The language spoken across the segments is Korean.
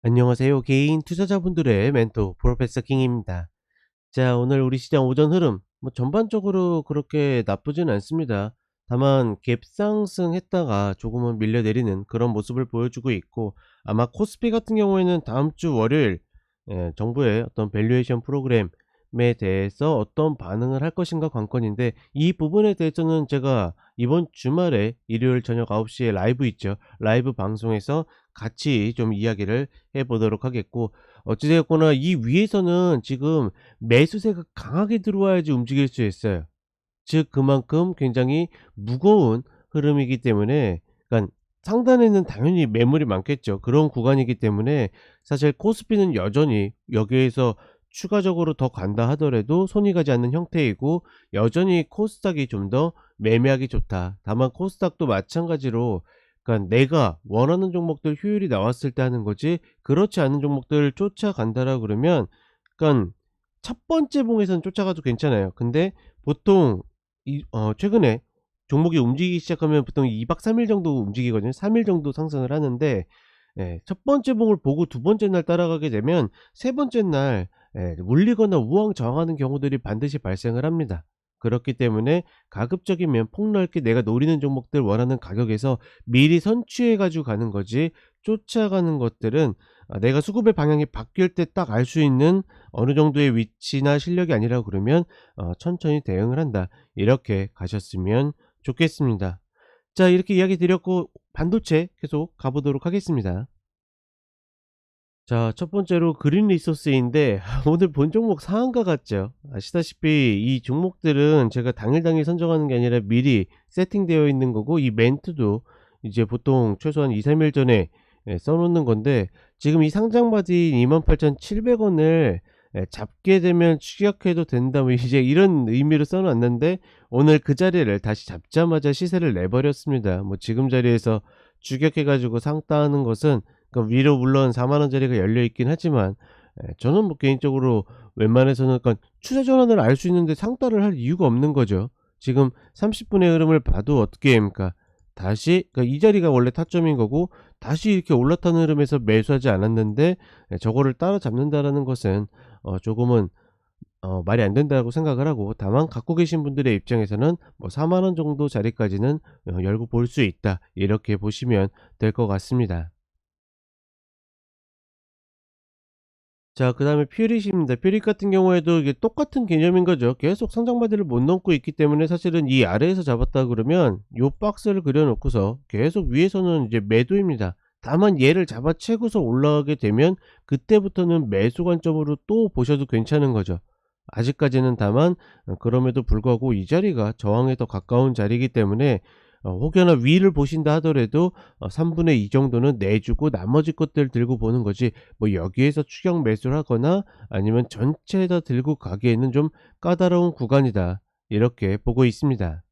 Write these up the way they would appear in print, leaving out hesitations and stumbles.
안녕하세요. 개인 투자자분들의 멘토 프로페서 킹입니다. 자, 오늘 우리 시장 오전 흐름 전반적으로 그렇게 나쁘진 않습니다. 다만 갭상승했다가 조금은 밀려내리는 그런 모습을 보여주고 있고, 아마 코스피 같은 경우에는 다음 주 월요일 정부의 어떤 밸류에이션 프로그램에 대해서 어떤 반응을 할 것인가 관건인데, 이 부분에 대해서는 제가 이번 주말에 일요일 저녁 9시에 라이브 있죠. 라이브 방송에서 같이 좀 이야기를 해 보도록 하겠고, 어찌 되었거나 이 위에서는 지금 매수세가 강하게 들어와야지 움직일 수 있어요. 즉 그만큼 굉장히 무거운 흐름이기 때문에, 그러니까 상단에는 당연히 매물이 많겠죠. 그런 구간이기 때문에 사실 코스피는 여전히 여기에서 추가적으로 더 간다 하더라도 손이 가지 않는 형태이고, 여전히 코스닥이 좀 더 매매하기 좋다. 다만 코스닥도 마찬가지로, 그러니까 내가 원하는 종목들 효율이 나왔을 때 하는 거지, 그렇지 않은 종목들을 쫓아간다라 그러면, 그러니까 첫 번째 봉에서는 쫓아가도 괜찮아요. 근데 보통 최근에 종목이 움직이기 시작하면 보통 2박 3일 정도 움직이거든요. 3일 정도 상승을 하는데, 첫 번째 봉을 보고 두 번째 날 따라가게 되면 세 번째 날 물리거나 우왕좌왕하는 경우들이 반드시 발생을 합니다. 그렇기 때문에 가급적이면 폭넓게 내가 노리는 종목들 원하는 가격에서 미리 선취해 가지고 가는 거지, 쫓아가는 것들은 내가 수급의 방향이 바뀔 때 딱 알 수 있는 어느 정도의 위치나 실력이 아니라고 그러면 천천히 대응을 한다. 이렇게 가셨으면 좋겠습니다. 자, 이렇게 이야기 드렸고 반도체 계속 가보도록 하겠습니다. 자, 첫 번째로 그린 리소스인데 오늘 본 종목 상한가 같죠. 아시다시피 이 종목들은 제가 당일 선정하는 게 아니라 미리 세팅되어 있는 거고, 이 멘트도 이제 보통 최소한 2-3일 전에 써 놓는 건데, 지금 이 상장받은 28,700원을 잡게 되면 추격해도 된다 뭐 이제 이런 의미로 써 놨는데, 오늘 그 자리를 다시 잡자마자 시세를 내 버렸습니다. 뭐 지금 자리에서 추격해 가지고 상 따는 것은, 그러니까 위로 물론 4만 원짜리가 열려 있긴 하지만, 저는 뭐 개인적으로 웬만해서는, 그러니까 추세 전환을 알 수 있는데 상따를 할 이유가 없는 거죠. 지금 30 분의 흐름을 봐도 어떻게 됩니까? 다시, 그러니까 이 자리가 원래 타점인 거고, 다시 이렇게 올라타는 흐름에서 매수하지 않았는데 저거를 따라잡는다라는 것은 조금은 말이 안 된다고 생각을 하고, 다만 갖고 계신 분들의 입장에서는 뭐 4만 원 정도 자리까지는 열고 볼 수 있다, 이렇게 보시면 될 것 같습니다. 자, 그다음에 퓨릿입니다. 퓨릿 같은 경우에도 이게 똑같은 개념인 거죠. 계속 상장 바디를 못 넘고 있기 때문에 사실은 이 아래에서 잡았다 그러면 요 박스를 그려 놓고서 계속 위에서는 이제 매도입니다. 다만 얘를 잡아채고서 올라가게 되면 그때부터는 매수 관점으로 또 보셔도 괜찮은 거죠. 아직까지는 다만 그럼에도 불구하고 이 자리가 저항에 더 가까운 자리이기 때문에, 혹여나 위를 보신다 하더라도 3분의 2 정도는 내주고 나머지 것들 들고 보는 거지, 뭐 여기에서 추격 매수를 하거나 아니면 전체에다 들고 가기에는 좀 까다로운 구간이다, 이렇게 보고 있습니다.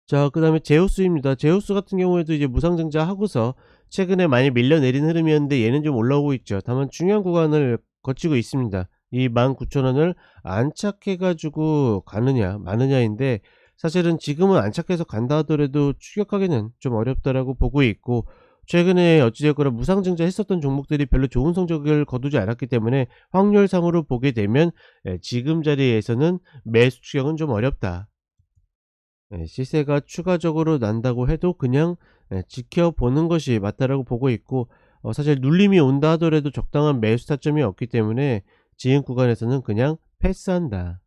자, 그다음에 제우스입니다. 제우스 같은 경우에도 이제 무상증자 하고서 최근에 많이 밀려내린 흐름이었는데 얘는 좀 올라오고 있죠. 다만 중요한 구간을 거치고 있습니다. 이 19,000원을 안착해 가지고 가느냐 마느냐인데, 사실은 지금은 안착해서 간다 하더라도 추격하기는 좀 어렵다라고 보고 있고, 최근에 어찌 됐거나 무상증자 했었던 종목들이 별로 좋은 성적을 거두지 않았기 때문에 확률상으로 보게 되면 지금 자리에서는 매수 추격은 좀 어렵다. 시세가 추가적으로 난다고 해도 그냥 지켜보는 것이 맞다라고 보고 있고, 사실 눌림이 온다 하더라도 적당한 매수 타점이 없기 때문에 지금 구간에서는 그냥 패스한다.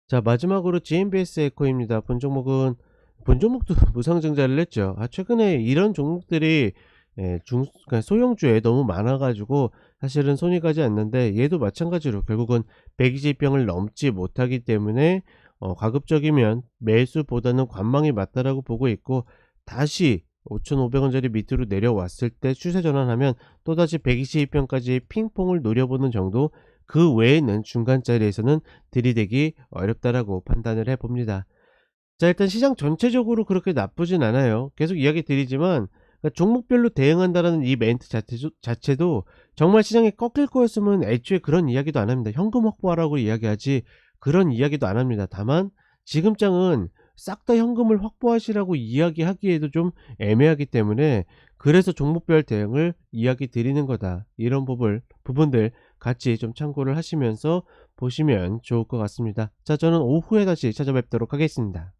자, 마지막으로 GMBS 에코입니다. 본 종목도 무상증자를 했죠. 최근에 이런 종목들이 그러니까 소형주에 너무 많아 가지고 사실은 손이 가지 않는데, 얘도 마찬가지로 결국은 120병을 넘지 못하기 때문에 가급적이면 매수보다는 관망이 맞다라고 보고 있고, 다시 5,500원짜리 밑으로 내려왔을 때 추세 전환하면 또다시 122평까지 핑퐁을 노려보는 정도, 그 외에는 중간 자리에서는 들이대기 어렵다라고 판단을 해 봅니다. 자, 일단 시장 전체적으로 그렇게 나쁘진 않아요. 계속 이야기 드리지만, 그러니까 종목별로 대응한다라는 이 멘트 자체도 정말 시장이 꺾일 거였으면 애초에 그런 이야기도 안 합니다. 현금 확보하라고 이야기하지 그런 이야기도 안 합니다. 다만 지금 장은 싹 다 현금을 확보하시라고 이야기하기에도 좀 애매하기 때문에, 그래서 종목별 대응을 이야기 드리는 거다. 이런 부분들 같이 좀 참고를 하시면서 보시면 좋을 것 같습니다. 자, 저는 오후에 다시 찾아뵙도록 하겠습니다.